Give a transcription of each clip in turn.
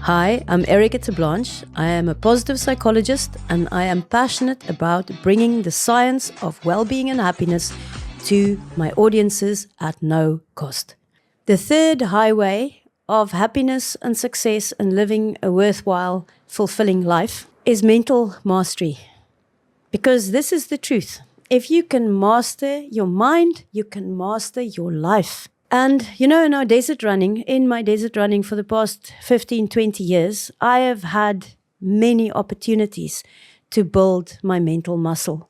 Hi, I'm Erika Terblanche. I am a positive psychologist and I am passionate about bringing the science of well-being and happiness to my audiences at no cost. The third highway of happiness and success and living a worthwhile, fulfilling life is mental mastery. Because this is the truth. If you can master your mind, you can master your life. And, in my desert running for the past 15, 20 years, I have had many opportunities to build my mental muscle.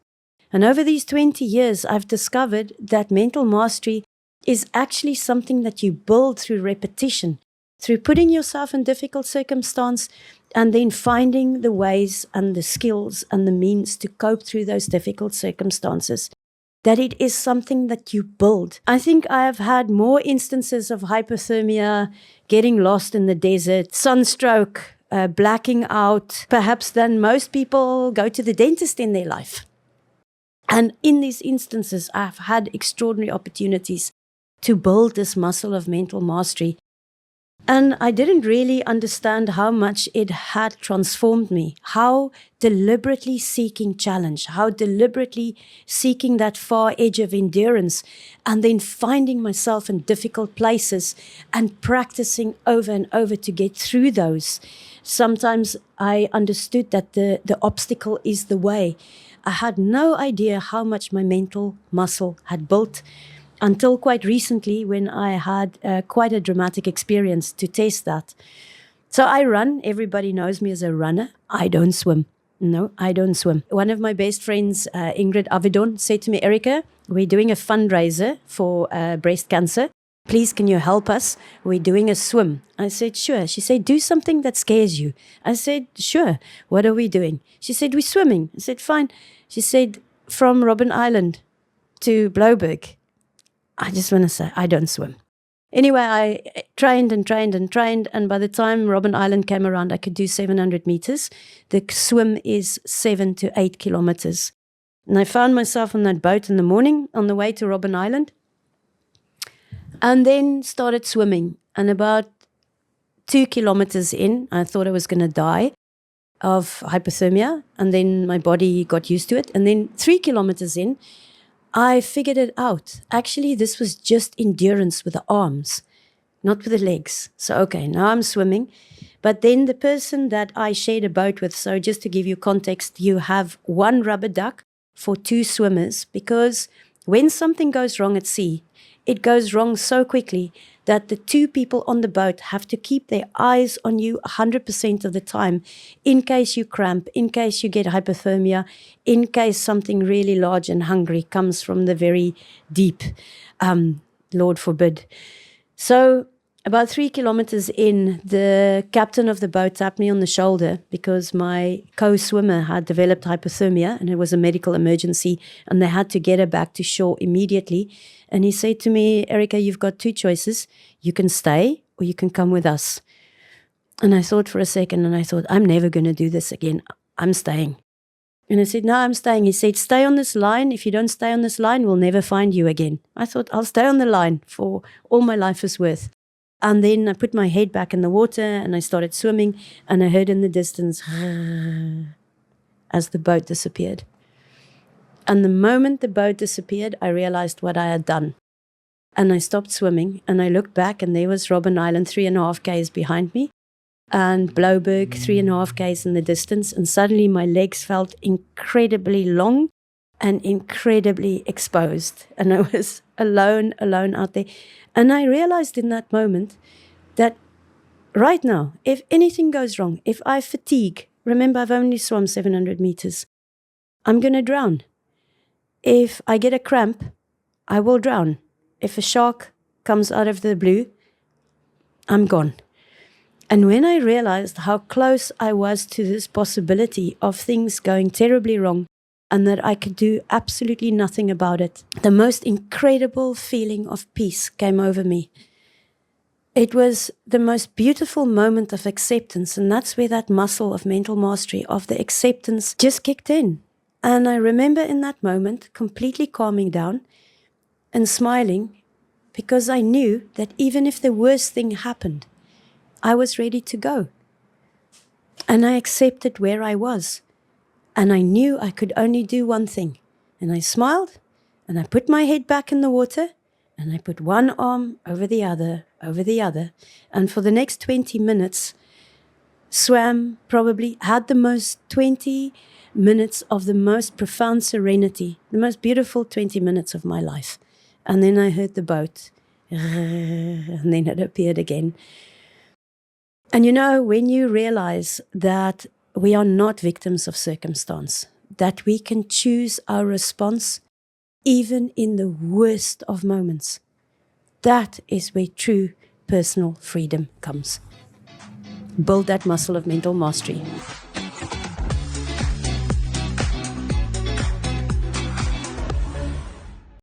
And over these 20 years, I've discovered that mental mastery is actually something that you build through repetition, through putting yourself in difficult circumstance and then finding the ways and the skills and the means to cope through those difficult circumstances. That it is something that you build. I think I have had more instances of hypothermia, getting lost in the desert, sunstroke, blacking out, perhaps than most people go to the dentist in their life. And in these instances, I've had extraordinary opportunities to build this muscle of mental mastery. And I didn't really understand how much it had transformed me, how deliberately seeking challenge, how deliberately seeking that far edge of endurance, and then finding myself in difficult places and practicing over and over to get through those. Sometimes I understood that the obstacle is the way. I had no idea how much my mental muscle had built, until quite recently when I had quite a dramatic experience to test that. So I run. Everybody knows me as a runner. I don't swim. No, I don't swim. One of my best friends, Ingrid Avedon, said to me, Erika, we're doing a fundraiser for breast cancer. Please, can you help us? We're doing a swim. I said, sure. She said, do something that scares you. I said, sure. What are we doing? She said, we're swimming. I said, fine. She said, from Robben Island to Blouberg. I just want to say, I don't swim. Anyway, I trained, and by the time Robben Island came around, I could do 700 meters. The swim is 7 to 8 kilometers. And I found myself on that boat in the morning on the way to Robben Island, and then started swimming. And about 2 kilometers in, I thought I was going to die of hypothermia, and then my body got used to it. And then 3 kilometers in, I figured it out. Actually, this was just endurance with the arms, not with the legs. So, okay, now I'm swimming. But then the person that I shared a boat with, so just to give you context, you have one rubber duck for 2 swimmers, because when something goes wrong at sea, it goes wrong so quickly that the 2 people on the boat have to keep their eyes on you 100% of the time, in case you cramp, in case you get hypothermia, in case something really large and hungry comes from the very deep, Lord forbid. So about 3 kilometers in, the captain of the boat tapped me on the shoulder because my co-swimmer had developed hypothermia and it was a medical emergency and they had to get her back to shore immediately. And he said to me, Erika, you've got 2 choices. You can stay or you can come with us. And I thought for a second and I thought, I'm never going to do this again. I'm staying. And I said, no, I'm staying. He said, stay on this line. If you don't stay on this line, we'll never find you again. I thought, I'll stay on the line for all my life is worth. And then I put my head back in the water and I started swimming and I heard in the distance as the boat disappeared. And the moment the boat disappeared, I realized what I had done. And I stopped swimming and I looked back and there was Robben Island 3.5 k's behind me and Blouberg 3.5 k's in the distance. And suddenly my legs felt incredibly long and incredibly exposed. And I was alone out there. And I realized in that moment that right now, if anything goes wrong, if I fatigue, remember I've only swum 700 meters, I'm going to drown. If I get a cramp, I will drown. If a shark comes out of the blue, I'm gone. And when I realized how close I was to this possibility of things going terribly wrong and that I could do absolutely nothing about it, the most incredible feeling of peace came over me. It was the most beautiful moment of acceptance, and that's where that muscle of mental mastery, of the acceptance, just kicked in. And I remember in that moment completely calming down and smiling because I knew that even if the worst thing happened, I was ready to go. And I accepted where I was. And I knew I could only do one thing. And I smiled, and I put my head back in the water, and I put one arm over the other, and for the next 20 minutes, swam, probably had the most 20 minutes of the most profound serenity, the most beautiful 20 minutes of my life. And then I heard the boat, and then it appeared again. And you know, when you realize that we are not victims of circumstance, that we can choose our response even in the worst of moments, that is where true personal freedom comes. Build that muscle of mental mastery.